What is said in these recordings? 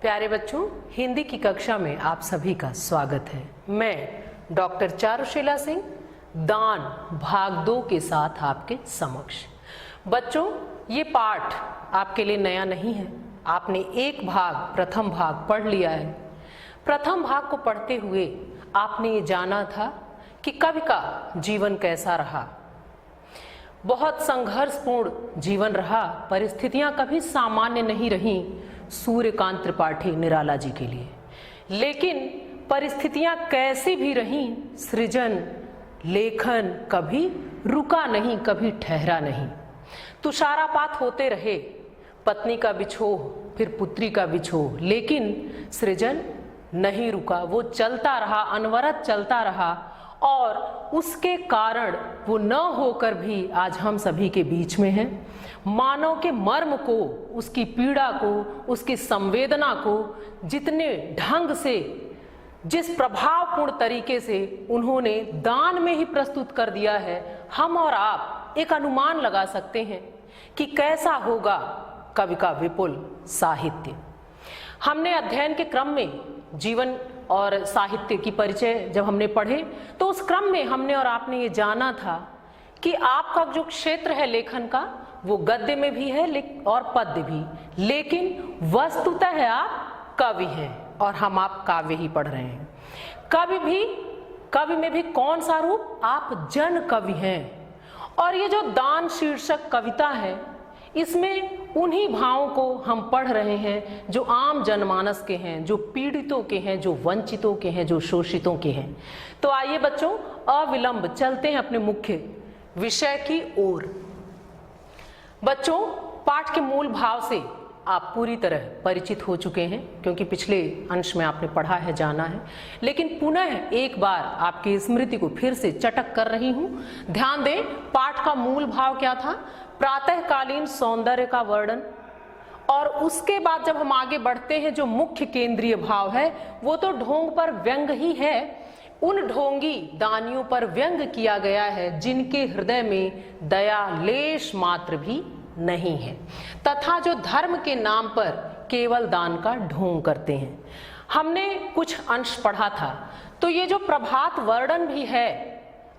प्यारे बच्चों, हिंदी की कक्षा में आप सभी का स्वागत है। मैं डॉक्टर चारुशीला सिंह दान भाग 2 के साथ आपके समक्ष। बच्चों, ये पाठ आपके लिए नया नहीं है। आपने प्रथम भाग पढ़ लिया है। प्रथम भाग को पढ़ते हुए आपने ये जाना था कि कवि का जीवन कैसा रहा। बहुत संघर्षपूर्ण जीवन रहा। परिस्थितियां कभी सामान्य नहीं रहीं सूर्यकांत त्रिपाठी निराला जी के लिए, लेकिन परिस्थितियां कैसी भी रहीं, सृजन लेखन कभी रुका नहीं, कभी ठहरा नहीं। तुषारापात होते रहे, पत्नी का विछोह, फिर पुत्री का विछोह, लेकिन सृजन नहीं रुका। वो चलता रहा, अनवरत चलता रहा, और उसके कारण वो न होकर भी आज हम सभी के बीच में है। मानव के मर्म को, उसकी पीड़ा को, उसकी संवेदना को जितने ढंग से, जिस प्रभावपूर्ण तरीके से उन्होंने दान में ही प्रस्तुत कर दिया है, हम और आप एक अनुमान लगा सकते हैं कि कैसा होगा कवि का विपुल साहित्य। हमने अध्ययन के क्रम में जीवन और साहित्य की परिचय जब हमने पढ़े, तो उस क्रम में हमने और आपने ये जाना था कि आपका जो क्षेत्र है लेखन का, वो गद्य में भी है और पद्य भी, लेकिन वस्तुतः है आप कवि हैं और हम आप काव्य ही पढ़ रहे हैं। कवि में भी कौन सा रूप? आप जन कवि हैं। और ये जो दान शीर्षक कविता है, इसमें उन्हीं भावों को हम पढ़ रहे हैं जो आम जनमानस के हैं, जो पीड़ितों के हैं, जो वंचितों के हैं, जो शोषितों के हैं। तो आइए बच्चों, अविलंब चलते हैं अपने मुख्य विषय की ओर। बच्चों, पाठ के मूल भाव से आप पूरी तरह परिचित हो चुके हैं, क्योंकि पिछले अंश में आपने पढ़ा है, जाना है, लेकिन पुनः एक बार आपकी स्मृति को फिर से चटक कर रही हूं। ध्यान दें, पाठ का मूल भाव क्या था? प्रातःकालीन सौंदर्य का वर्णन। और उसके बाद जब हम आगे बढ़ते हैं, जो मुख्य केंद्रीय भाव है वो तो ढोंग पर व्यंग ही है। उन ढोंगी दानियों पर व्यंग किया गया है जिनके हृदय में दया लेश मात्र भी नहीं है, तथा जो धर्म के नाम पर केवल दान का ढोंग करते हैं। हमने कुछ अंश पढ़ा था, तो ये जो प्रभात वर्णन भी है,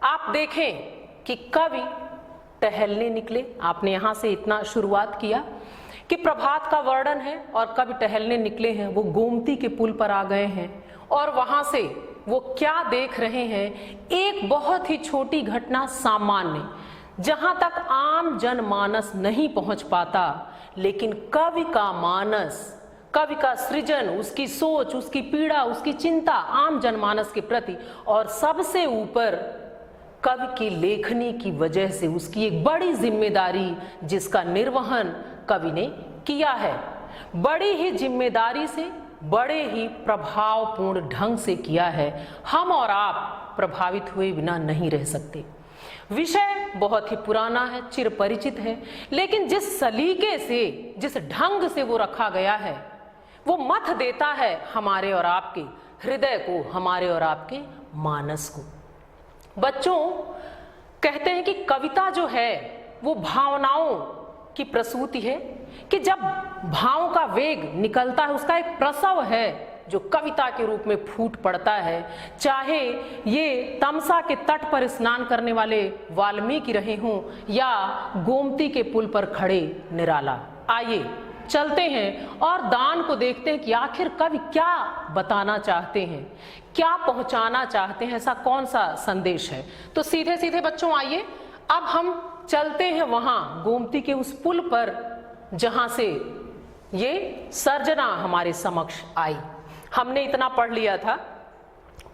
आप देखें कि कवि टहलने निकले। आपने यहां से इतना शुरुआत किया कि प्रभात का वर्णन है और कवि टहलने निकले हैं। वो गोमती के पुल पर आ गए हैं और वहां से वो क्या देख रहे हैं? एक बहुत ही छोटी घटना, सामान्य, जहां तक आम जनमानस नहीं पहुंच पाता, लेकिन कवि का मानस, कवि का सृजन, उसकी सोच, उसकी पीड़ा, उसकी चिंता आम जनमानस के प्रति, और सबसे ऊपर कवि की लेखनी की वजह से उसकी एक बड़ी जिम्मेदारी, जिसका निर्वहन कवि ने किया है, बड़ी ही जिम्मेदारी से, बड़े ही प्रभावपूर्ण ढंग से किया है। हम और आप प्रभावित हुए बिना नहीं रह सकते। विषय बहुत ही पुराना है, चिरपरिचित है, लेकिन जिस सलीके से, जिस ढंग से वो रखा गया है, वो मथ देता है हमारे और आपके हृदय को, हमारे और आपके मानस को। बच्चों, कहते हैं कि कविता जो है वो भावनाओं की प्रसूति है, कि जब भावों का वेग निकलता है, उसका एक प्रसव है जो कविता के रूप में फूट पड़ता है। चाहे ये तमसा के तट पर स्नान करने वाले वाल्मीकि रहे हों या गोमती के पुल पर खड़े निराला। आइए चलते हैं और दान को देखते हैं कि आखिर कवि क्या बताना चाहते हैं, क्या पहुंचाना चाहते हैं, ऐसा कौन सा संदेश है। तो सीधे सीधे बच्चों आइए, अब हम चलते हैं वहां गोमती के उस पुल पर जहां से ये सर्जना हमारे समक्ष आई। हमने इतना पढ़ लिया था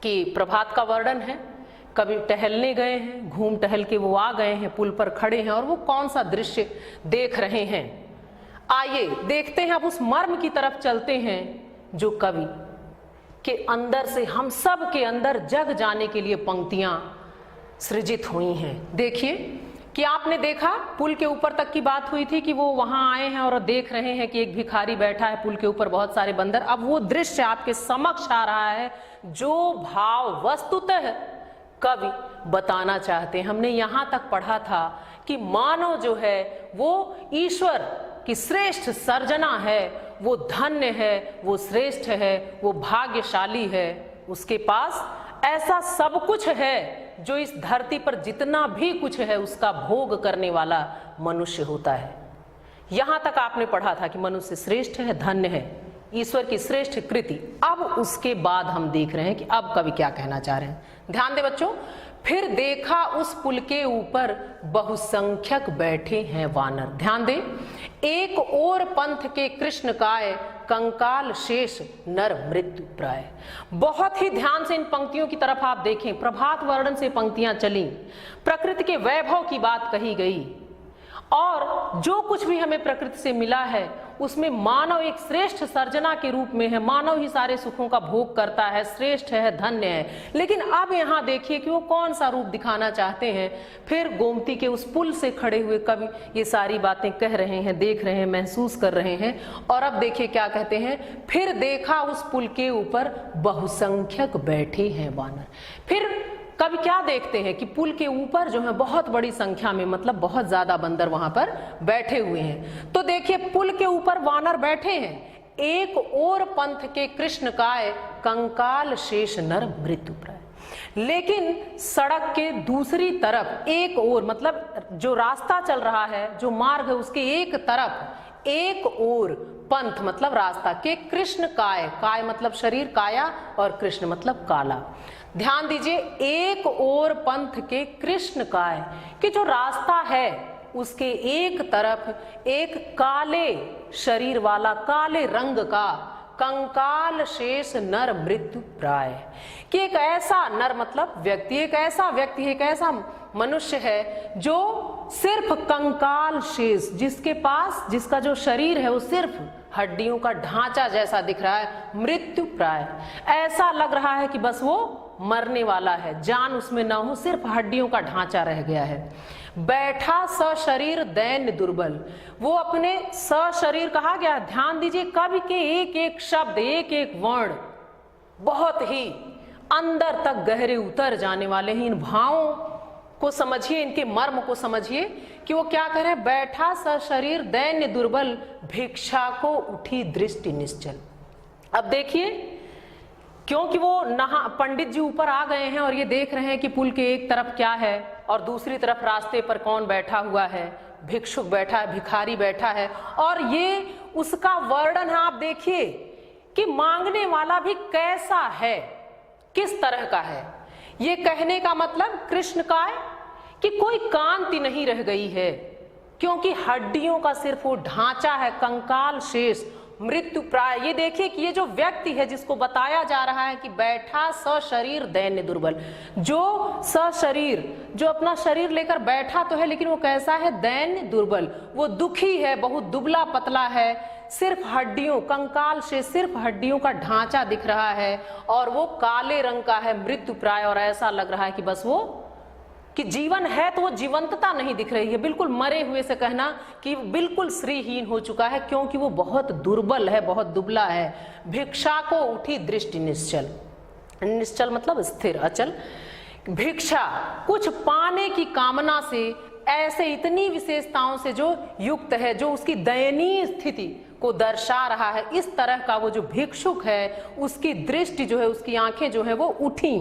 कि प्रभात का वर्णन है, कभी टहलने गए हैं, घूम टहल के वो आ गए हैं, पुल पर खड़े हैं और वो कौन सा दृश्य देख रहे हैं। आइए देखते हैं, अब उस मर्म की तरफ चलते हैं जो कवि के अंदर से, हम सब के अंदर जग जाने के लिए पंक्तियां सृजित हुई हैं। देखिए कि आपने देखा, पुल के ऊपर तक की बात हुई थी कि वो वहां आए हैं और देख रहे हैं कि एक भिखारी बैठा है, पुल के ऊपर बहुत सारे बंदर। अब वो दृश्य आपके समक्ष आ रहा है जो भाव वस्तुतः कवि बताना चाहते हैं। हमने यहां तक पढ़ा था कि मानव जो है वो ईश्वर की श्रेष्ठ सर्जना है वो धन्य है, वो श्रेष्ठ है, वो भाग्यशाली है, उसके पास ऐसा सब कुछ है जो इस धरती पर जितना भी कुछ है उसका भोग करने वाला मनुष्य होता है। यहां तक आपने पढ़ा था कि मनुष्य श्रेष्ठ है, धन्य है, ईश्वर की श्रेष्ठ कृति। अब उसके बाद हम देख रहे हैं कि अब कवि क्या कहना चाह रहे हैं। ध्यान दे बच्चों। फिर देखा उस पुल के ऊपर बहुसंख्यक बैठे हैं वानर। ध्यान दे। एक और पंथ के कृष्ण काय, कंकाल शेष नर मृत्यु प्राय। बहुत ही ध्यान से इन पंक्तियों की तरफ आप देखें। प्रभात वर्णन से पंक्तियां चली, प्रकृति के वैभव की बात कही गई, और जो कुछ भी हमें प्रकृति से मिला है उसमें मानव एक श्रेष्ठ सर्जना के रूप में है। मानव ही सारे सुखों का भोग करता है, श्रेष्ठ है, धन्य है। लेकिन अब यहाँ देखिए कि वो कौन सा रूप दिखाना चाहते हैं। फिर गोमती के उस पुल से खड़े हुए कवि ये सारी बातें कह रहे हैं, देख रहे हैं, महसूस कर रहे हैं। और अब देखिए क्या कहते हैं। फिर देखा उस पुल के ऊपर बहुसंख्यक बैठे हैं वानर। फिर कभी क्या देखते हैं कि पुल के ऊपर जो है बहुत बड़ी संख्या में, मतलब बहुत ज्यादा बंदर वहां पर बैठे हुए हैं। तो देखिए पुल के ऊपर वानर बैठे हैं। एक और पंथ के कृष्ण काय, कंकाल शेष नर मृत्यु प्राय। लेकिन सड़क के दूसरी तरफ एक और, मतलब जो रास्ता चल रहा है, जो मार्ग है, उसके एक तरफ एक और पंथ मतलब रास्ता के कृष्ण काय, काय मतलब शरीर, काया, और कृष्ण मतलब काला। ध्यान दीजिए, एक और पंथ के कृष्ण काय कि जो रास्ता है उसके एक तरफ एक काले शरीर वाला, काले रंग का कंकाल शेष नर मृत्यु प्राय, कि एक ऐसा नर मतलब व्यक्ति, एक ऐसा व्यक्ति है, एक ऐसा मनुष्य है जो सिर्फ कंकाल शेष, जिसके पास, जिसका जो शरीर है वो सिर्फ हड्डियों का ढांचा जैसा दिख रहा है, मृत्यु प्राय। ऐसा लग रहा है कि बस वो मरने वाला है, जान उसमें ना हो, सिर्फ हड्डियों का ढांचा रह गया है। बैठा सशरीर दैन्य दुर्बल, वो अपने सशरीर कहा गया। ध्यान दीजिए, कवि के एक एक शब्द, एक एक वर्ण बहुत ही अंदर तक गहरे उतर जाने वाले हैं। इन भावों को समझिए, इनके मर्म को समझिए कि वो क्या कह रहे हैं। बैठा सशरीर दैन्य दुर्बल, भिक्षा को उठी दृष्टि निश्चल। अब देखिए, क्योंकि वो पंडित जी ऊपर आ गए हैं और ये देख रहे हैं कि पुल के एक तरफ क्या है और दूसरी तरफ रास्ते पर कौन बैठा हुआ है, भिक्षुक बैठा है, भिखारी बैठा है, और ये उसका वर्णन है। आप देखिए कि मांगने वाला भी कैसा है, किस तरह का है। ये कहने का मतलब कृष्ण का है कि कोई कांति नहीं रह गई है, क्योंकि हड्डियों का सिर्फ वो ढांचा है, कंकाल शेष मृत्यु प्राय। ये देखिए कि ये जो व्यक्ति है जिसको बताया जा रहा है कि बैठा सशरीर दैन्य दुर्बल, जो सशरीर, जो अपना शरीर लेकर बैठा तो है, लेकिन वो कैसा है, दैन्य दुर्बल। वो दुखी है, बहुत दुबला पतला है, सिर्फ हड्डियों, कंकाल से सिर्फ हड्डियों का ढांचा दिख रहा है, और वो काले रंग का है, मृत्यु प्राय। और ऐसा लग रहा है कि बस वो, कि जीवन है तो वो जीवंतता नहीं दिख रही है, बिल्कुल मरे हुए से कहना कि बिल्कुल श्रीहीन हो चुका है, क्योंकि वो बहुत दुर्बल है, बहुत दुबला है। भिक्षा को उठी दृष्टि निश्चल, निश्चल मतलब स्थिर, अचल। भिक्षा, कुछ पाने की कामना से, ऐसे इतनी विशेषताओं से जो युक्त है, जो उसकी दयनीय स्थिति को दर्शा रहा है, इस तरह का वो जो भिक्षुक है, उसकी दृष्टि जो है, उसकी आंखें जो है वो उठी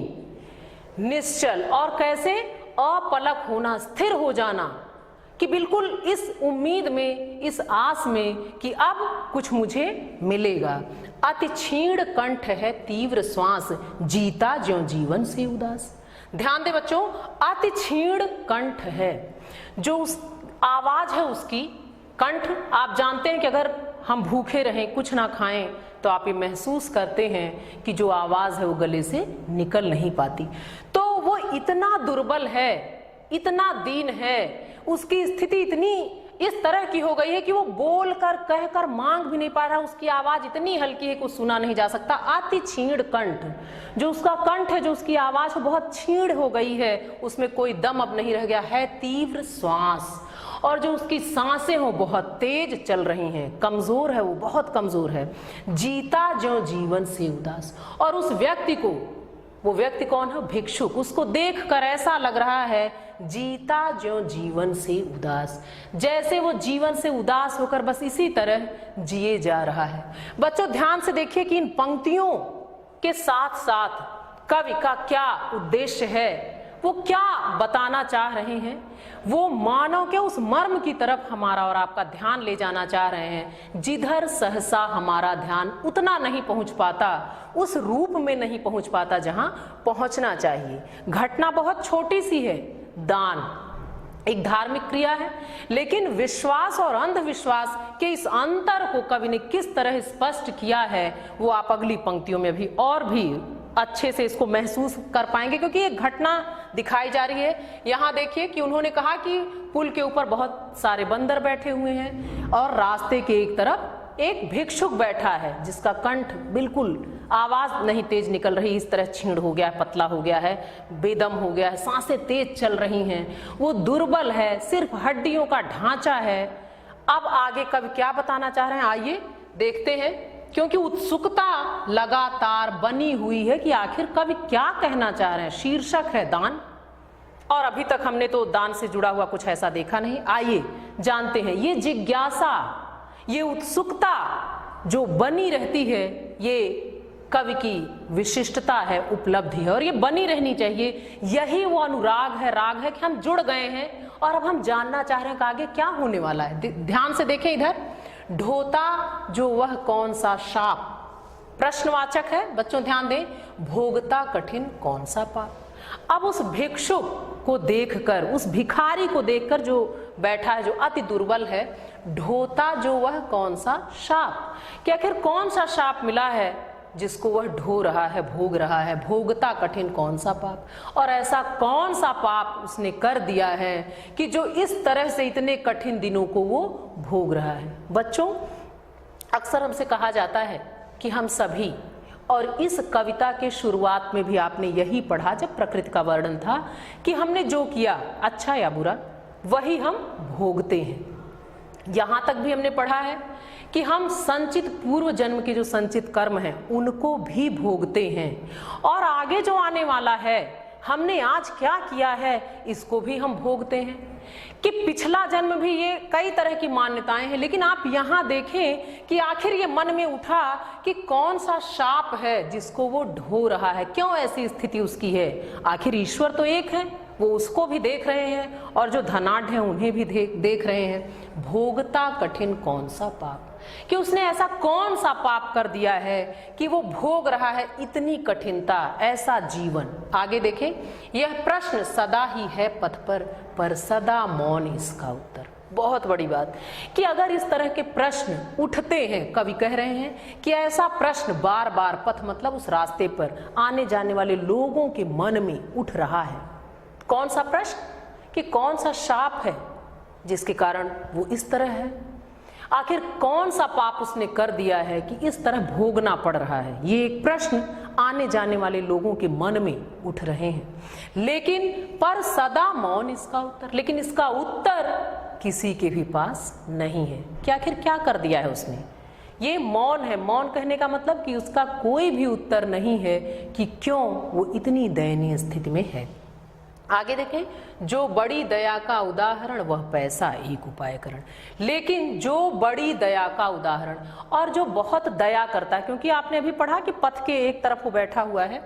निश्चल। और कैसे, अपलक होना, स्थिर हो जाना, कि बिल्कुल इस उम्मीद में, इस आस में कि अब कुछ मुझे मिलेगा। अति क्षीण कंठ है तीव्र श्वास, जीता ज्यों जीवन से उदास। ध्यान दे बच्चों, अति क्षीण कंठ है, जो उस आवाज है उसकी, कंठ। आप जानते हैं कि अगर हम भूखे रहें, कुछ ना खाएं, तो आप ये महसूस करते हैं कि जो आवाज है वो गले से निकल नहीं पाती। तो वो इतना दुर्बल है, इतना दीन है, उसकी स्थिति इतनी इस तरह की हो गई है कि वो बोलकर, कहकर मांग भी नहीं पा रहा, उसकी आवाज इतनी हल्की है कि सुना नहीं जा सकता। अति क्षीण कंठ, जो उसका कंठ है, जो उसकी आवाज है, बहुत क्षीण हो गई है, उसमें कोई दम अब नहीं रह गया है। तीव्र श्वास, और जो उसकी सांसें हो बहुत तेज चल रही हैं, कमजोर है, वो बहुत कमजोर है। जीता ज्यों जीवन से उदास, और उस व्यक्ति को वो व्यक्ति कौन है? भिक्षुक। उसको देखकर ऐसा लग रहा है जीता ज्यों जीवन से उदास, जैसे वो जीवन से उदास होकर बस इसी तरह जिए जा रहा है। बच्चों ध्यान से देखिए कि इन पंक्तियों के साथ साथ कवि का क्या उद्देश्य है, वो क्या बताना चाह रहे हैं। वो मानव के उस मर्म की तरफ हमारा और आपका ध्यान ले जाना चाह रहे हैं जिधर सहसा हमारा ध्यान उतना नहीं पहुंच पाता, उस रूप में नहीं पहुंच पाता जहां पहुंचना चाहिए। घटना बहुत छोटी सी है, दान एक धार्मिक क्रिया है, लेकिन विश्वास और अंधविश्वास के इस अंतर को कवि ने किस तरह स्पष्ट किया है वो आप अगली पंक्तियों में भी और भी अच्छे से इसको महसूस कर पाएंगे, क्योंकि एक घटना दिखाई जा रही है। यहाँ देखिए कि उन्होंने कहा कि पुल के ऊपर बहुत सारे बंदर बैठे हुए हैं और रास्ते के एक तरफ एक भिक्षुक बैठा है जिसका कंठ बिल्कुल आवाज नहीं तेज निकल रही, इस तरह छींड़ हो गया है, पतला हो गया है, बेदम हो गया है, सांसें तेज चल रही हैं, वो दुर्बल है, सिर्फ हड्डियों का ढांचा है। अब आगे कवि क्या बताना चाह रहे हैं आइए देखते हैं, क्योंकि उत्सुकता लगातार बनी हुई है कि आखिर कवि क्या कहना चाह रहे हैं। शीर्षक है दान, और अभी तक हमने तो दान से जुड़ा हुआ कुछ ऐसा देखा नहीं। आइए जानते हैं, ये जिज्ञासा, ये उत्सुकता जो बनी रहती है, ये कवि की विशिष्टता है, उपलब्धि है, और ये बनी रहनी चाहिए। यही वो अनुराग है, राग है कि हम जुड़ गए हैं और अब हम जानना चाह रहे हैं कि आगे क्या होने वाला है। ध्यान से देखें इधर, ढोता जो वह कौन सा शाप, प्रश्नवाचक है बच्चों, ध्यान दें, भोगता कठिन कौन सा पाप। अब उस भिक्षुक को देखकर, उस भिखारी को देखकर जो बैठा है, जो अति दुर्बल है, ढोता जो वह कौन सा शाप, कि आखिर कौन सा शाप मिला है जिसको वह ढो रहा है, भोग रहा है। भोगता कठिन कौन सा पाप, और ऐसा कौन सा पाप उसने कर दिया है कि जो इस तरह से इतने कठिन दिनों को वो भोग रहा है। बच्चों अक्सर हमसे कहा जाता है कि हम सभी, और इस कविता के शुरुआत में भी आपने यही पढ़ा जब प्रकृति का वर्णन था, कि हमने जो किया अच्छा या बुरा वही हम भोगते हैं। यहां तक भी हमने पढ़ा है कि हम संचित पूर्व जन्म के जो संचित कर्म हैं उनको भी भोगते हैं, और आगे जो आने वाला है, हमने आज क्या किया है इसको भी हम भोगते हैं। कि पिछला जन्म भी, ये कई तरह की मान्यताएं हैं, लेकिन आप यहाँ देखें कि आखिर ये मन में उठा कि कौन सा शाप है जिसको वो ढो रहा है, क्यों ऐसी स्थिति उसकी है। आखिर ईश्वर तो एक है, वो उसको भी देख रहे हैं और जो धनाढ़ हैं उन्हें भी देख रहे हैं। भोगता कठिन कौन सा पाप, कि उसने ऐसा कौन सा पाप कर दिया है कि वो भोग रहा है इतनी कठिनता, ऐसा जीवन। आगे देखें, यह प्रश्न सदा ही है पथ पर सदा मौन इसका उत्तर। बहुत बड़ी बात कि अगर इस तरह के प्रश्न उठते हैं, कवि कह रहे हैं कि ऐसा प्रश्न बार बार, पथ मतलब उस रास्ते पर आने जाने वाले लोगों के मन में उठ रहा है। कौन सा प्रश्न, कि कौन सा शाप है जिसके कारण वो इस तरह है, आखिर कौन सा पाप उसने कर दिया है कि इस तरह भोगना पड़ रहा है। ये एक प्रश्न आने जाने वाले लोगों के मन में उठ रहे हैं, लेकिन पर सदा मौन इसका उत्तर, लेकिन इसका उत्तर किसी के भी पास नहीं है कि आखिर क्या कर दिया है उसने। ये मौन है, मौन कहने का मतलब कि उसका कोई भी उत्तर नहीं है कि क्यों वो इतनी दयनीय स्थिति में है। आगे देखें, जो बड़ी दया का उदाहरण वह पैसा एक उपायकरण, लेकिन जो बड़ी दया का उदाहरण और जो बहुत दया करता है, क्योंकि आपने अभी पढ़ा कि पथ के एक तरफ वो बैठा हुआ है,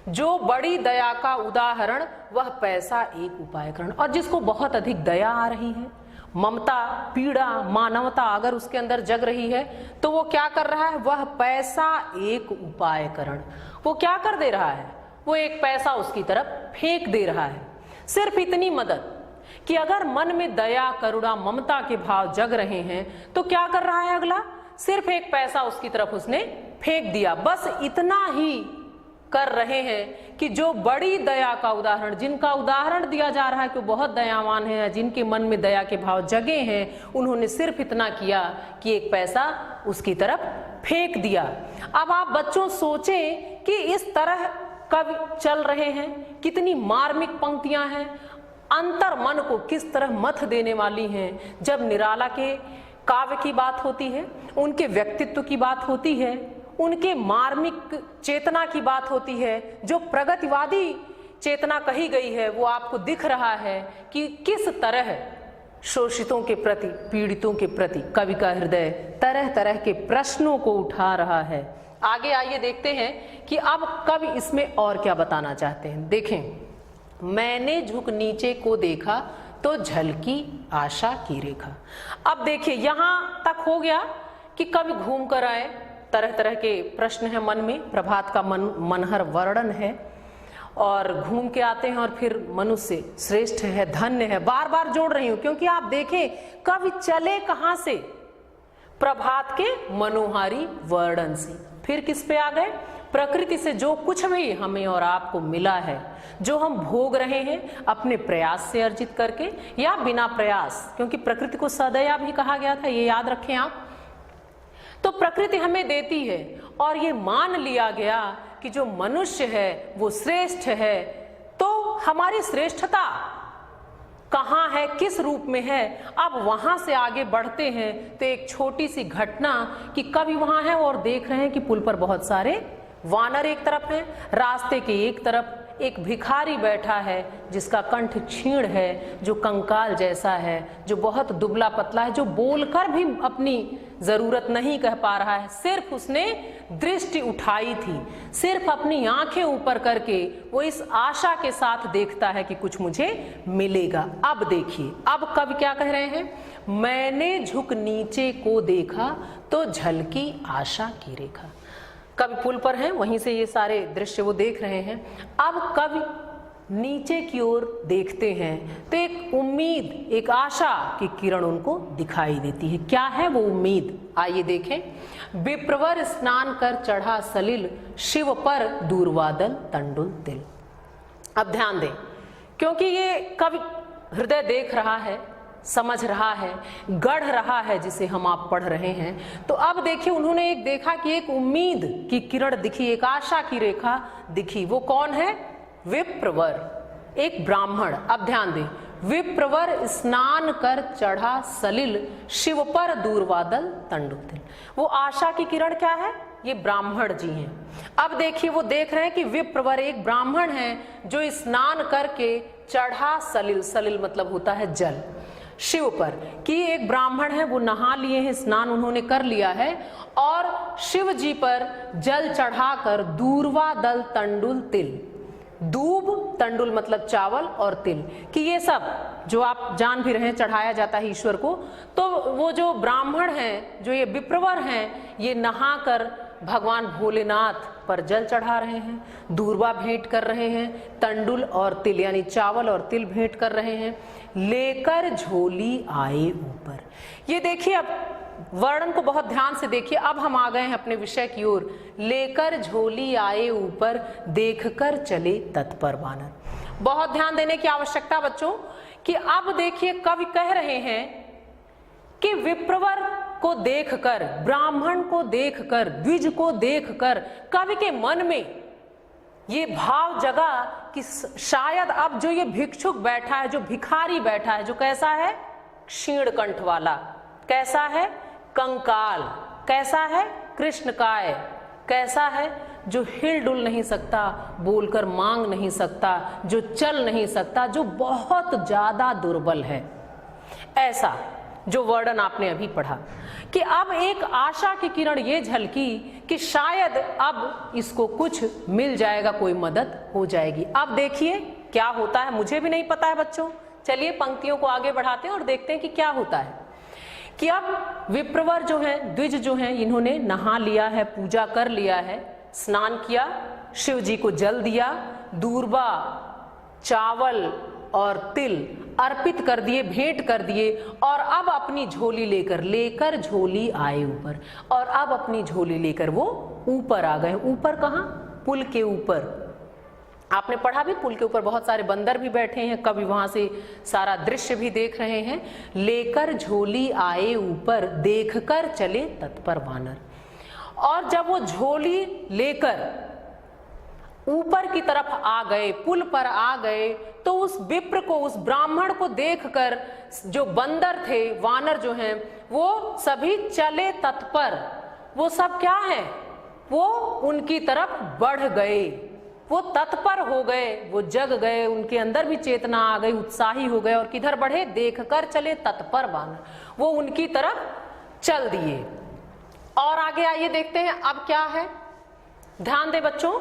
जो बड़ी दया का उदाहरण वह पैसा एक उपायकरण, और जिसको बहुत अधिक दया आ रही है, ममता, पीड़ा, मानवता अगर उसके अंदर जग रही है, तो वो क्या कर रहा है, वह पैसा एक उपायकरण, वो क्या कर दे रहा है, वो एक पैसा उसकी तरफ फेंक दे रहा है। सिर्फ इतनी मदद कि अगर मन में दया, करुणा, ममता के भाव जग रहे हैं तो क्या कर रहा है अगला, सिर्फ एक पैसा उसकी तरफ उसने फेंक दिया। बस इतना ही कर रहे हैं कि जो बड़ी दया का उदाहरण, जिनका उदाहरण दिया जा रहा है कि वो बहुत दयावान है, जिनके मन में दया के भाव जगे हैं, उन्होंने सिर्फ इतना किया कि एक पैसा उसकी तरफ फेंक दिया। अब आप बच्चों सोचें कि इस तरह कवि चल रहे हैं, कितनी मार्मिक पंक्तियां हैं, अंतर मन को किस तरह मथ देने वाली हैं। जब निराला के काव्य की बात होती है, उनके व्यक्तित्व की बात होती है, उनके मार्मिक चेतना की बात होती है, जो प्रगतिवादी चेतना कही गई है वो आपको दिख रहा है कि किस तरह शोषितों के प्रति, पीड़ितों के प्रति कवि का हृदय तरह तरह के प्रश्नों को उठा रहा है। आगे आइए देखते हैं कि अब कवि इसमें और क्या बताना चाहते हैं। देखें, मैंने झुक नीचे को देखा तो झलकी आशा की रेखा। अब देखिए यहां तक हो गया कि कवि घूम कर आए, तरह तरह के प्रश्न है मन में, प्रभात का मनहर वर्णन है और घूम के आते हैं और फिर मनुष्य श्रेष्ठ है, धन्य है, बार बार जोड़ रही हूं क्योंकि आप देखें कवि चले कहां से, प्रभात के मनोहारी वर्णन से, फिर किस पे आ गए, प्रकृति से जो कुछ भी हमें और आपको मिला है, जो हम भोग रहे हैं अपने प्रयास से अर्जित करके या बिना प्रयास, क्योंकि प्रकृति को सदया भी कहा गया था, ये याद रखें आप। तो प्रकृति हमें देती है और ये मान लिया गया कि जो मनुष्य है वो श्रेष्ठ है। तो हमारी श्रेष्ठता कहाँ है, किस रूप में है, अब वहां से आगे बढ़ते हैं तो एक छोटी सी घटना कि कवि वहां है और देख रहे हैं कि पुल पर बहुत सारे वानर एक तरफ हैं, रास्ते के एक तरफ एक भिखारी बैठा है जिसका कंठ क्षीण है, जो कंकाल जैसा है, जो बहुत दुबला पतला है, जो बोलकर भी अपनी जरूरत नहीं कह पा रहा है, सिर्फ उसने दृष्टि उठाई थी, सिर्फ अपनी आंखें ऊपर करके वो इस आशा के साथ देखता है कि कुछ मुझे मिलेगा। अब देखिए अब कवि क्या कह रहे हैं, मैंने झुक नीचे को देखा तो झलकी आशा की रेखा। कवि पुल पर हैं, वहीं से ये सारे दृश्य वो देख रहे हैं। अब कवि नीचे की ओर देखते हैं तो एक उम्मीद, एक आशा की किरण उनको दिखाई देती है। क्या है वो उम्मीद, आइए देखें। विप्रवर स्नान कर चढ़ा सलिल, शिव पर दूरबादल तंडुल तिल। अब ध्यान दें, क्योंकि ये कवि हृदय देख रहा है, समझ रहा है, गढ़ रहा है जिसे हम आप पढ़ रहे हैं। तो अब देखिए उन्होंने एक देखा कि एक उम्मीद की किरण दिखी, एक आशा की रेखा दिखी। वो कौन है, विप्रवर, एक ब्राह्मण। अब ध्यान दें, विप्रवर स्नान कर चढ़ा सलिल, शिव पर दूरबादल तंडुल तिल। वो आशा की किरण क्या है, ये ब्राह्मण जी हैं। अब देखिए वो देख रहे हैं कि विप्रवर एक ब्राह्मण है जो स्नान करके चढ़ा सलिल, सलिल मतलब होता है जल, शिव पर, कि एक ब्राह्मण है वो नहा लिए हैं, स्नान उन्होंने कर लिया है और शिव जी पर जल चढ़ाकर दूरवा दल तंडुल तिल, दूब तंडुल मतलब चावल और तिल, कि ये सब जो आप जान भी रहे हैं चढ़ाया जाता है ईश्वर को। तो वो जो ब्राह्मण हैं, जो ये विप्रवर हैं, ये नहाकर भगवान भोलेनाथ पर जल चढ़ा रहे हैं, दूरबा भेंट कर रहे हैं, तंडुल और तिल यानी चावल और तिल भेंट कर रहे हैं, लेकर झोली आए ऊपर। ये देखिए, अब वर्णन को बहुत ध्यान से देखिए। अब हम आ गए हैं अपने विषय की ओर। लेकर झोली आए ऊपर, देखकर चले तत्पर वानर। बहुत ध्यान देने की आवश्यकता बच्चों कि अब देखिए कवि कह रहे हैं कि विप्रवर को देखकर, ब्राह्मण को देखकर, द्विज को देखकर कवि के मन में ये भाव जगा कि शायद अब जो ये भिक्षुक बैठा है, जो भिखारी बैठा है, जो कैसा है, क्षीण कंठ वाला, कैसा है, कंकाल, कैसा है, कृष्णकाय, कैसा है, जो हिल डुल नहीं सकता, बोलकर मांग नहीं सकता, जो चल नहीं सकता, जो बहुत ज्यादा दुर्बल है, ऐसा जो वर्णन आपने अभी पढ़ा। कि अब एक आशा की किरण ये झलकी कि शायद अब इसको कुछ मिल जाएगा, कोई मदद हो जाएगी। अब देखिए क्या होता है, मुझे भी नहीं पता है बच्चों। चलिए पंक्तियों को आगे बढ़ाते हैं और देखते हैं कि क्या होता है। कि अब विप्रवर जो है, द्विज जो हैं, इन्होंने नहा लिया है, पूजा कर लिया है, स्नान किया, शिव जी को जल दिया, दूरबा, चावल और तिल अर्पित कर दिए, भेंट कर दिए, और अब अपनी झोली लेकर झोली आए ऊपर, और अब अपनी झोली लेकर वो ऊपर आ गए। ऊपर कहाँ, पुल के ऊपर। आपने पढ़ा भी, पुल के ऊपर बहुत सारे बंदर भी बैठे हैं, कवि वहां से सारा दृश्य भी देख रहे हैं। लेकर झोली आए ऊपर, देखकर चले तत्पर वानर। और जब वो झोली लेकर ऊपर की तरफ आ गए, पुल पर आ गए, तो उस विप्र को, उस ब्राह्मण को देखकर जो बंदर थे, वानर जो हैं, वो सभी चले तत्पर। वो सब क्या है, वो उनकी तरफ बढ़ गए, वो तत्पर हो गए, वो जग गए, उनके अंदर भी चेतना आ गई, उत्साही हो गए और किधर बढ़े, देखकर चले तत्पर बानर, वो उनकी तरफ चल दिए। और आगे आइए देखते हैं अब क्या है, ध्यान दे बच्चों।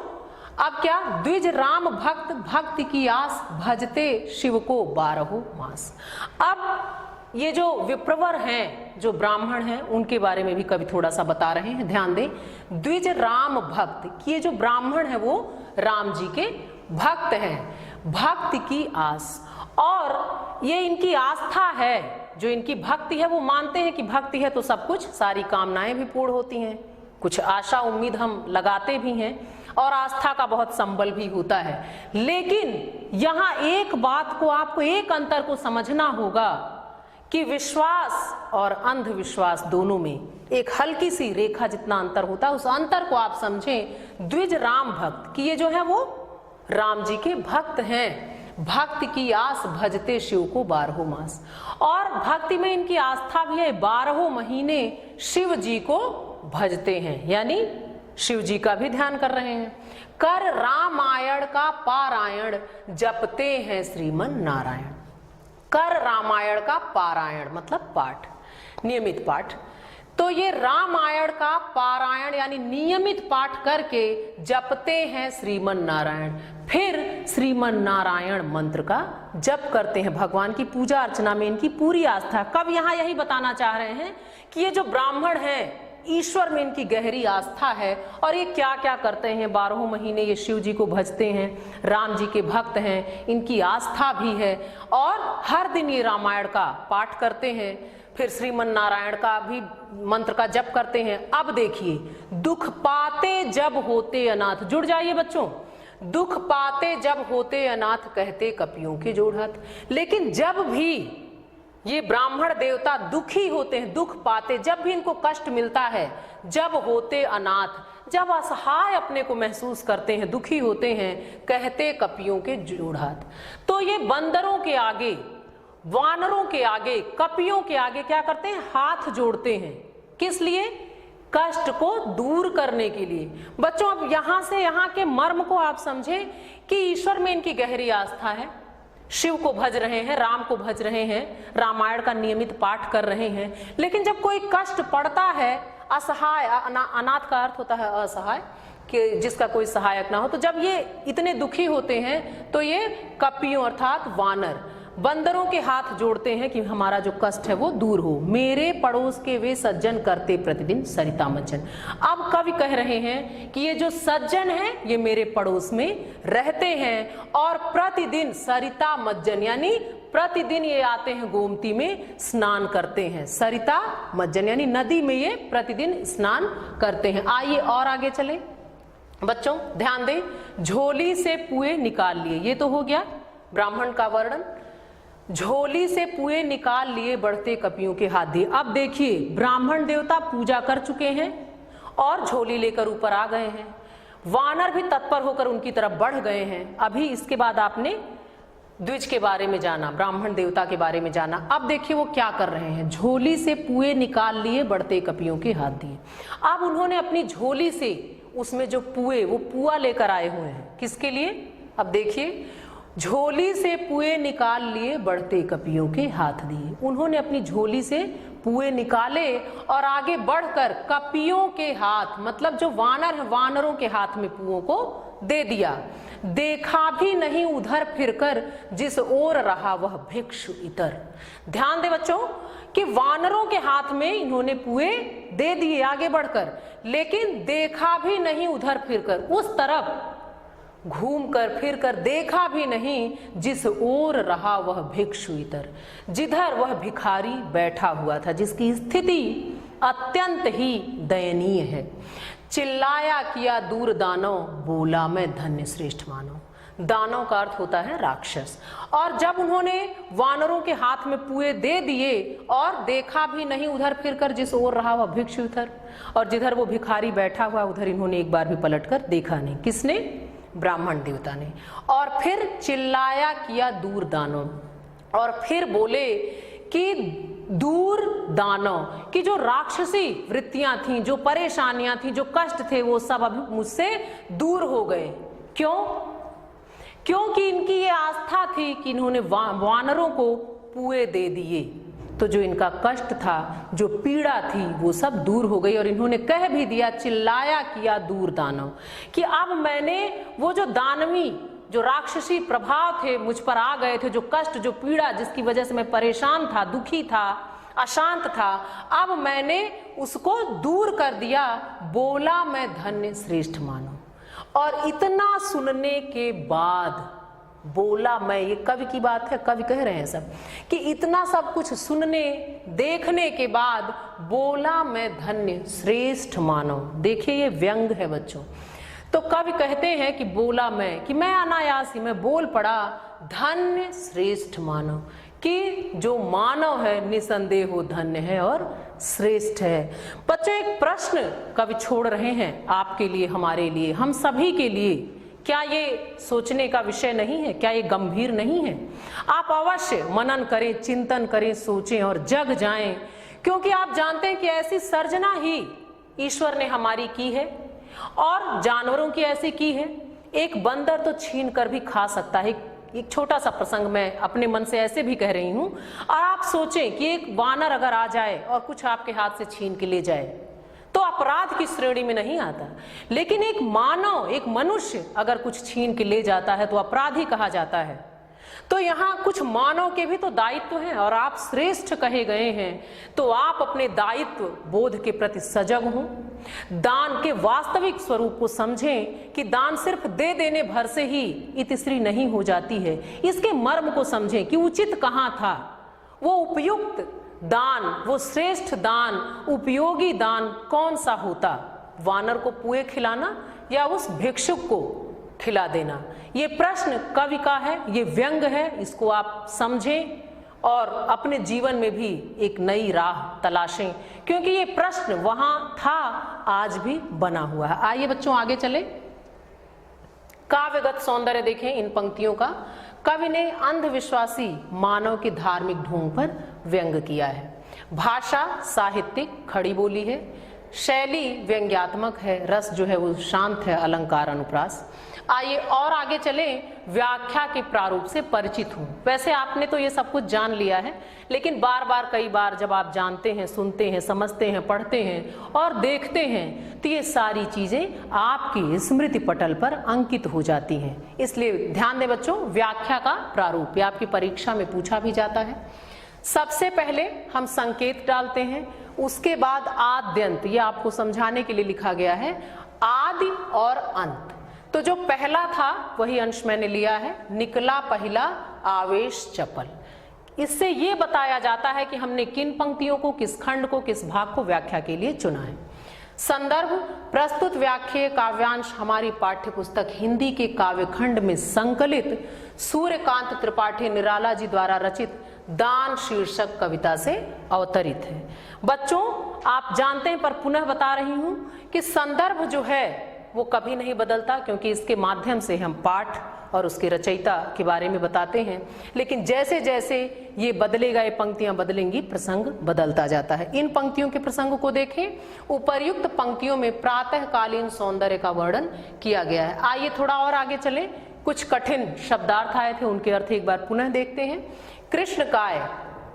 अब क्या, द्विज राम भक्त भक्ति की आस भजते शिव को 12 मास। अब ये जो विप्रवर हैं, जो ब्राह्मण हैं, उनके बारे में भी कवि थोड़ा सा बता रहे हैं, ध्यान दें। द्विज राम भक्त, ये जो ब्राह्मण है वो राम जी के भक्त हैं, भक्ति की आस, और ये इनकी आस्था है, जो इनकी भक्ति है, वो मानते हैं कि भक्ति है तो सब कुछ, सारी कामनाएं भी पूर्ण होती हैं, कुछ आशा उम्मीद हम लगाते भी हैं, और आस्था का बहुत संबल भी होता है। लेकिन यहाँ एक बात को, आपको एक अंतर को समझना होगा कि विश्वास और अंधविश्वास दोनों में एक हल्की सी रेखा जितना अंतर होता है, उस अंतर को आप समझें। द्विज राम भक्त, कि ये जो है वो राम जी के भक्त हैं, भक्ति की आस भजते शिव को 12 मास, और भक्ति में इनकी आस्था भी है, 12 महीने शिव जी को भजते हैं, यानी शिव जी का भी ध्यान कर रहे हैं। कर रामायण का पारायण जपते हैं श्रीमन नारायण। कर रामायण का पारायण मतलब पाठ, नियमित पाठ। तो ये रामायण का पारायण यानी नियमित पाठ करके जपते हैं श्रीमन नारायण, फिर श्रीमन नारायण मंत्र का जप करते हैं। भगवान की पूजा अर्चना में इनकी पूरी आस्था। कब यहाँ यही बताना चाह रहे हैं कि ये जो ब्राह्मण हैं, ईश्वर में इनकी गहरी आस्था है, और ये क्या क्या करते हैं, 12 महीने ये शिव जी को भजते हैं, राम जी के भक्त हैं, इनकी आस्था भी है, और हर दिन ये रामायण का पाठ करते हैं, फिर श्रीमन नारायण का भी मंत्र का जप करते हैं। अब देखिए, दुख पाते जब होते अनाथ, जुड़ जाइए बच्चों, दुख पाते जब होते अनाथ कहते कपियों के जोड़ हाथ। लेकिन जब भी ये ब्राह्मण देवता दुखी होते हैं, दुख पाते, जब भी इनको कष्ट मिलता है, जब होते अनाथ, जब असहाय अपने को महसूस करते हैं, दुखी होते हैं, कहते कपियों के जोड़ हाथ। तो ये बंदरों के आगे, वानरों के आगे, कपियों के आगे क्या करते हैं, हाथ जोड़ते हैं। किस लिए? कष्ट को दूर करने के लिए। बच्चों अब यहां से यहां के मर्म को आप समझे कि ईश्वर में इनकी गहरी आस्था है, शिव को भज रहे हैं, राम को भज रहे हैं, रामायण का नियमित पाठ कर रहे हैं। लेकिन जब कोई कष्ट पड़ता है, असहाय, अनाथ का अर्थ होता है असहाय, कि जिसका कोई सहायक ना हो, तो जब ये इतने दुखी होते हैं तो ये कपियों अर्थात वानर, बंदरों के हाथ जोड़ते हैं कि हमारा जो कष्ट है वो दूर हो। मेरे पड़ोस के वे सज्जन करते प्रतिदिन सरिता मज्जन। अब कवि कह रहे हैं कि ये जो सज्जन हैं ये मेरे पड़ोस में रहते हैं और प्रतिदिन सरिता मज्जन यानी प्रतिदिन ये आते हैं गोमती में स्नान करते हैं। सरिता मज्जन यानी नदी में ये प्रतिदिन स्नान करते हैं। आइए और आगे चले बच्चों, ध्यान दें। झोली से पुए निकाल लिए, ये तो हो गया ब्राह्मण का वर्णन। झोली से पुए निकाल लिए बढ़ते कपियों के हाथ दिए। अब देखिए, ब्राह्मण देवता पूजा कर चुके हैं और झोली लेकर ऊपर आ गए हैं। वानर भी तत्पर होकर उनकी तरफ बढ़ गए हैं। अभी इसके बाद आपने द्विज के बारे में जाना, ब्राह्मण देवता के बारे में जाना। अब देखिए वो क्या कर रहे हैं। झोली से पुए निकाल लिए बढ़ते कपियों के हाथ दिए। अब उन्होंने अपनी झोली से उसमें जो पुए, वो पुआ लेकर आए हुए हैं। किसके लिए? अब देखिए, झोली से पुए निकाल लिए बढ़ते कपियों के हाथ दिए। उन्होंने अपनी झोली से पुए निकाले और आगे बढ़कर कपियों के हाथ, मतलब जो वानर है, वानरों के हाथ में पुओं को दे दिया। देखा भी नहीं उधर फिरकर जिस ओर रहा वह भिक्षु इतर। ध्यान दे बच्चों कि वानरों के हाथ में इन्होंने पुए दे दिए आगे बढ़कर, लेकिन देखा भी नहीं उधर फिरकर, उस तरफ घूम कर फिर कर देखा भी नहीं जिस ओर रहा वह भिक्षु इतर, जिधर वह भिखारी बैठा हुआ था, जिसकी स्थिति अत्यंत ही दयनीय है। चिल्लाया किया दूर दानव, बोला मैं धन्य श्रेष्ठ मानव। दानव का अर्थ होता है राक्षस। और जब उन्होंने वानरों के हाथ में पुए दे दिए और देखा भी नहीं उधर फिरकर जिस ओर रहा वह भिक्षु इतर, और जिधर वो भिखारी बैठा हुआ उधर इन्होंने एक बार भी पलटकर देखा नहीं। किसने? ब्राह्मण देवता ने। और फिर चिल्लाया किया दूर दानव, और फिर बोले कि दूर दानव की जो राक्षसी वृत्तियां थीं, जो परेशानियां थीं, जो कष्ट थे, वो सब अब मुझसे दूर हो गए। क्यों? क्योंकि इनकी ये आस्था थी कि इन्होंने वानरों को पुए दे दिए, तो जो इनका कष्ट था, जो पीड़ा थी, वो सब दूर हो गई। और इन्होंने कह भी दिया, चिल्लाया किया दूर दानव, कि अब मैंने वो जो दानवी, जो राक्षसी प्रभाव थे मुझ पर आ गए थे, जो कष्ट, जो पीड़ा, जिसकी वजह से मैं परेशान था, दुखी था, अशांत था, अब मैंने उसको दूर कर दिया। बोला मैं धन्य श्रेष्ठ मानव। और इतना सुनने के बाद, बोला मैं, ये कवि की बात है, कवि कह रहे हैं सब, कि इतना सब कुछ सुनने देखने के बाद बोला मैं धन्य श्रेष्ठ मानव। देखिए ये व्यंग है बच्चों। तो कवि कहते हैं कि बोला मैं, कि मैं अनायास ही मैं बोल पड़ा धन्य श्रेष्ठ मानव, कि जो मानव है निसंदेह वो धन्य है और श्रेष्ठ है। बच्चों एक प्रश्न कवि छोड़ रहे हैं आपके लिए, हमारे लिए, हम सभी के लिए। क्या ये सोचने का विषय नहीं है? क्या ये गंभीर नहीं है? आप अवश्य मनन करें, चिंतन करें, सोचें और जग जाएं, क्योंकि आप जानते हैं कि ऐसी सर्जना ही ईश्वर ने हमारी की है और जानवरों की ऐसी की है। एक बंदर तो छीन कर भी खा सकता है। एक छोटा सा प्रसंग मैं अपने मन से ऐसे भी कह रही हूं, और आप सोचें कि एक वानर अगर आ जाए और कुछ आपके हाथ से छीन के ले जाए तो अपराध की श्रेणी में नहीं आता, लेकिन एक मानव, एक मनुष्य अगर कुछ छीन के ले जाता है तो अपराधी कहा जाता है। तो यहाँ कुछ मानव के भी तो दायित्व हैं, और आप श्रेष्ठ कहे गए हैं, तो आप अपने दायित्व बोध के प्रति सजग हों, दान के वास्तविक स्वरूप को समझें कि दान सिर्फ दे देने भर से ही इतिश्री नहीं हो जाती है। इसके मर्म को समझें कि उचित कहाँ था, वो उपयुक्त दान, वो श्रेष्ठ दान, उपयोगी दान कौन सा होता, वानर को पुए खिलाना या उस भिक्षुक को खिला देना। ये प्रश्न कवि का है, ये व्यंग है, इसको आप समझें और अपने जीवन में भी एक नई राह तलाशें, क्योंकि ये प्रश्न वहां था, आज भी बना हुआ है। आइए बच्चों आगे चले। काव्यगत सौंदर्य देखें इन पंक्तियों का। कवि ने अंधविश्वासी मानव की धार्मिक ढोंग पर व्यंग किया है। भाषा साहित्यिक खड़ी बोली है, शैली व्यंग्यात्मक है, रस जो है वो शांत है, अलंकार अनुप्रास। आइए और आगे चलें, व्याख्या के प्रारूप से परिचित हूं। वैसे आपने तो ये सब कुछ जान लिया है, लेकिन बार बार कई बार जब आप जानते हैं, सुनते हैं, समझते हैं, पढ़ते हैं और देखते हैं, तो ये सारी चीजें आपकी स्मृति पटल पर अंकित हो जाती हैं। इसलिए ध्यान दें बच्चों, व्याख्या का प्रारूप ये आपकी परीक्षा में पूछा भी जाता है। सबसे पहले हम संकेत डालते हैं, उसके बाद आद्यंत, ये आपको समझाने के लिए लिखा गया है, आदि और अंत। तो जो पहला था वही अंश मैंने लिया है, निकला पहला आवेश चपल। इससे ये बताया जाता है कि हमने किन पंक्तियों को, किस खंड को, किस भाग को व्याख्या के लिए चुना है। संदर्भ, प्रस्तुत व्याख्या काव्यांश हमारी पाठ्य पुस्तक हिंदी के काव्यखंड में संकलित सूर्यकांत त्रिपाठी निराला जी द्वारा रचित दान शीर्षक कविता से अवतरित है। बच्चों आप जानते हैं, पर पुनः बता रही हूं कि संदर्भ जो है वो कभी नहीं बदलता, क्योंकि इसके माध्यम से हम पाठ और उसके रचयिता के बारे में बताते हैं। लेकिन जैसे जैसे ये बदलेगा, ये पंक्तियां बदलेंगी, प्रसंग बदलता जाता है। इन पंक्तियों के प्रसंग को देखें। उपर्युक्त पंक्तियों में प्रातःकालीन सौंदर्य का वर्णन किया गया है। आइए थोड़ा और आगे चलें। कुछ कठिन शब्दार्थ आए थे, उनके अर्थ एक बार पुनः देखते हैं। कृष्णकाय,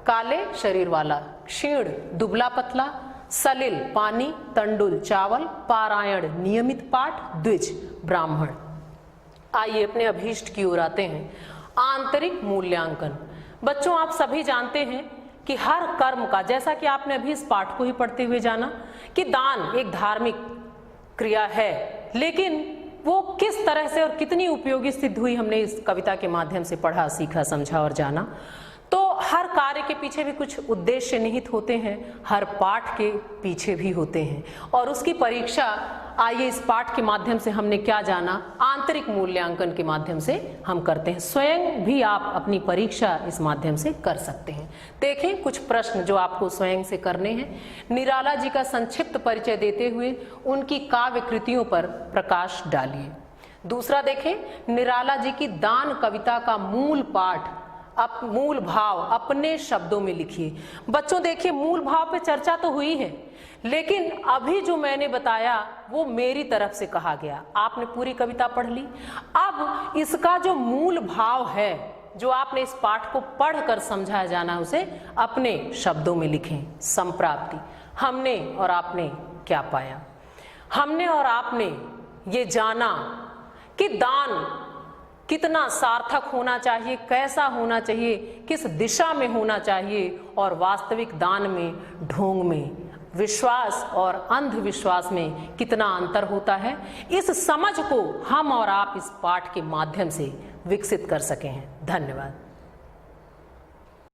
काले शरीर वाला, क्षीण दुबला पतला, सलिल पानी, तंडुल चावल, पारायण नियमित पाठ, द्विज ब्राह्मण। आइए अपने अभीष्ट की ओर आते हैं। आंतरिक मूल्यांकन। बच्चों आप सभी जानते हैं कि हर कर्म का, जैसा कि आपने अभी इस पाठ को ही पढ़ते हुए जाना कि दान एक धार्मिक क्रिया है, लेकिन वो किस तरह से और कितनी उपयोगी सिद्ध हुई हमने इस कविता के माध्यम से पढ़ा, सीखा, समझा और जाना। तो हर कार्य के पीछे भी कुछ उद्देश्य निहित होते हैं, हर पाठ के पीछे भी होते हैं, और उसकी परीक्षा आइए इस पाठ के माध्यम से हमने क्या जाना, आंतरिक मूल्यांकन के माध्यम से हम करते हैं। स्वयं भी आप अपनी परीक्षा इस माध्यम से कर सकते हैं। देखें कुछ प्रश्न जो आपको स्वयं से करने हैं। निराला जी का संक्षिप्त परिचय देते हुए उनकी काव्य कृतियों पर प्रकाश डालिए। दूसरा देखें, निराला जी की दान कविता का मूल पाठ मूल भाव अपने शब्दों में लिखिए। बच्चों देखिए, मूल भाव पे चर्चा तो हुई है, लेकिन अभी जो मैंने बताया वो मेरी तरफ से कहा गया। आपने पूरी कविता पढ़ ली, अब इसका जो मूल भाव है, जो आपने इस पाठ को पढ़कर समझाया जाना है, उसे अपने शब्दों में लिखें। संप्राप्ति, हमने और आपने क्या पाया? हमने और आपने ये जाना कि दान कितना सार्थक होना चाहिए, कैसा होना चाहिए, किस दिशा में होना चाहिए, और वास्तविक दान में, ढोंग में, विश्वास और अंधविश्वास में कितना अंतर होता है। इस समझ को हम और आप इस पाठ के माध्यम से विकसित कर सके हैं। धन्यवाद।